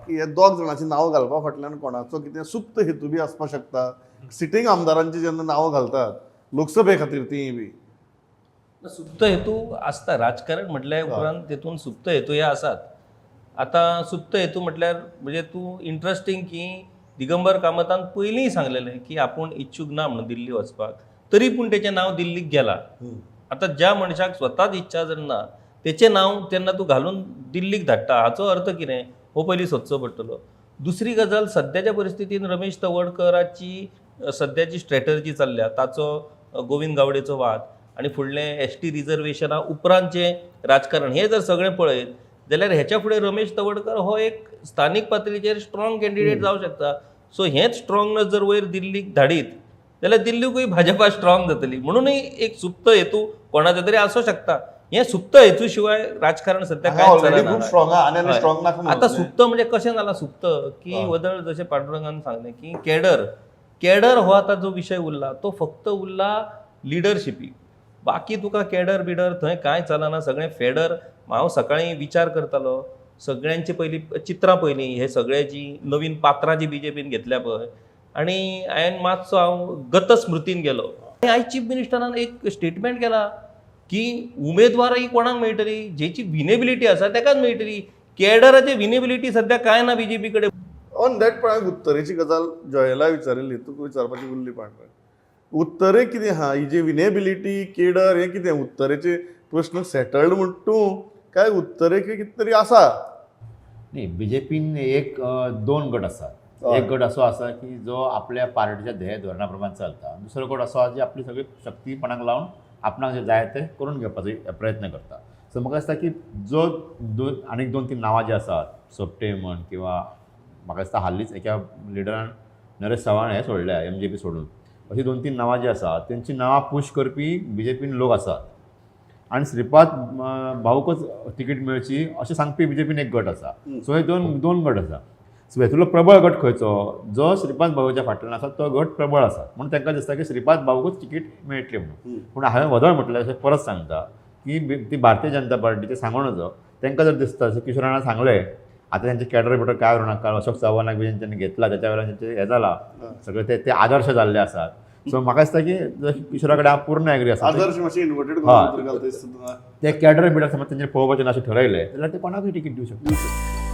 की हे दोग जाणांची नांवां घालपा फाटल्यान कोणाचो कितें सुप्त हेतू बी आसपाक शकता. सिटींग आमदारांची जेन्ना नांवां घालतात लोकसभे खातीर तीय बी सुप्त हेतू असता. राजकारण म्हटल्यार उपरांत तेतून सुप्त हेतू हे आसात. आता सुप्त हेतू म्हटल्यार म्हणजे तूं इंट्रस्टिंग की दिगंबर कामतान पयलीं सांगलेलें की आपूण इच्छूक ना म्हणून दिल्ली वचपाक, तरी पूण तेचें नांव दिल्लीक गेलां. आता ज्या मनशाक स्वताच इच्छा जर ना तेचें नांव तेन्ना तूं घालून दिल्लीक धाडटा, हाचो अर्थ कितें हो पयलीं सोदचो पडटलो. दुसरी गजाल, सद्याच्या परिस्थितीन रमेश तवडकराची सद्याची स्ट्रॅटर्जी चल्ल्या ताचो गोविंद गावडेचो वाद आनी फुडलें एसटी रिजर्वेशना उपरांतचें राजकारण हें जर सगळें पळयत जाल्यार हेच्या फुडें रमेश तवडकर हो एक स्थानीक पातळीचेर स्ट्रॉंग कॅन्डिडेट जावं शकता. सो हेंच स्ट्रॉंगनेस जर वयर दिल्लीक धाडीत जाल्यार दिल्लीकूय भाजपा स्ट्रॉंग जातली. म्हणूनय एक सुप्त हेतू कोणाचो तरी आसूं शकता. हें सुप्त हेतू शिवाय राजकारण सध्या कांयच ऑलरेडी खूब चलना. स्ट्रॉंग आहा आनी स्ट्रॉंग नाका आता सुप्त म्हणजे कशें जालां सुप्त की वदळ जशें पांडुरंगान सांगलें की कॅडर हो आतां जो विशय उरला तो फक्त उरला लिडरशिपी. बाकी तुका कॅडर बिडर थंय कांय चलना, सगळें फेडर. हांव सकाळीं विचार करतालो सगळ्यांचे पयलीं चित्रां पयलीं हे सगळे जी नवीन पात्रां जी बीजेपीन घेतल्या पळय, आनी हांवें मातसो हांव गत स्मृतीन गेलो. आयज चीफ मिनिस्टरान एक स्टेटमेंट केला की उमेदवारय कोणाक मेळटली जेची विनेबिलिटी आसा तेकाच मेळटली. कॅडराची विनेबिलिटी सध्या कांय ना बीजेपी कडेन. ऑन दॅट पॉयंट उत्तरेची गजाल जॉयला विचारिल्ली, तुका विचारपाची उरली पांढरे. उत्तरेक कितें आहा ही जी विनेबिलिटी केडर हें कितें उत्तरेचे प्रश्न सेटल्ड म्हण तूं काय उत्तरेक कितें तरी आसा? नाही, बीजेपीन दोन गट आसात. एक गट असो आसा की जो आपल्या पार्टीच्या ध्येय धोरणा प्रमाण चलता. दुसरो गट असो आसा जी आपली सगळी शक्तीपणाक लावन आपणाक जे जाय ते करून घेवपाचो प्रयत्न करता. सो म्हाका दिसता की जो आनीक 2-3 नांवां जी आसात, सोपटे म्हण किंवा म्हाका दिसता हाल्लीच एका लिडरान नरेश चव्हाण हे सोडल्या MJP सोडून, अशी 2-3 नांवां जी आसात तेंची नांवां पुश करपी बीजेपीन लोक आसात. आनी श्रीपाद भाऊकच तिकीट मेळची अशें सांगपी बीजेपीन एक गट आसा. सो हे दोन गट आसा. सो हेतुलो प्रबळ गट खंयचो, जो श्रीपाद भाऊच्या फाटल्यान आसा तो गट प्रबळ आसा म्हणून तांकां दिसता की श्रीपाद भाऊकच तिकीट मेळटली म्हणून. पूण हांवें वदळ म्हटल्यार अशें परत सांगता की ती भारतीय जनता पार्टीचे सांगो नजो तांकां जर दिसता जशें किशोर राणा सांगलें आतां तेंचे कॅडर बिडर काय उरना, कारण अशोक चव्हाणाक बी तेंच्यांनी घेतला त्याच्या वेळार तेंचे हें जाला सगळे ते आदर्श जाल्ले आसात. सो म्हाका दिसता की किशोरा कडेन हांव पूर्ण एग्री आसा. आदर्श मातशें इन्वर्टेड घालता ते कॅडर बिडर समज तेंचेर पळोवपाचें ना अशें ठरयलें जाल्यार ते कोणाकूय तिकीट दिवं शकता.